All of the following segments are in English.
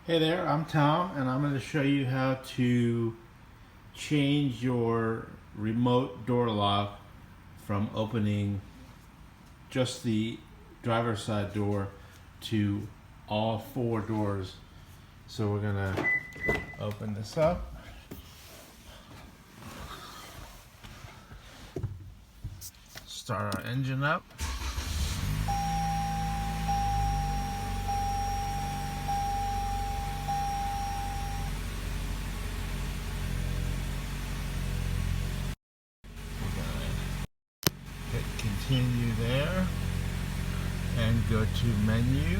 Hey there, I'm Tom, and I'm going to show you how to change your remote door lock from opening just the driver's side door to all four doors. So we're going to open this up. Start our engine up. Hit continue there and go to menu,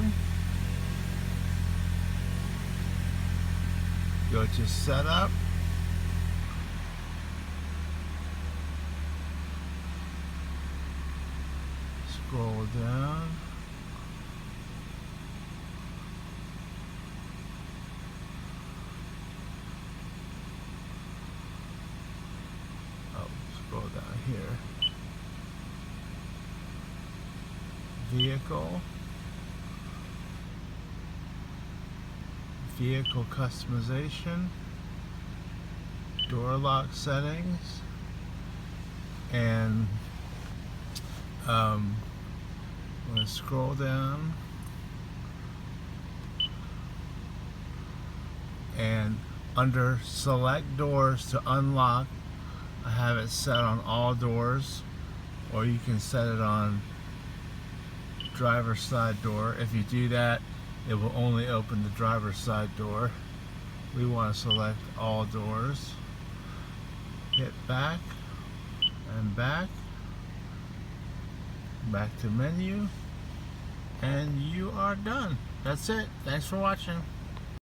go to setup, scroll down, scroll down here, vehicle customization, door lock settings, and I'm going to scroll down, and under select doors to unlock, I have it set on all doors, or you can set it on driver's side door. If you do that, it will only open the driver's side door. We want to select all doors. Hit back and back to menu, and you are done. That's it. Thanks for watching.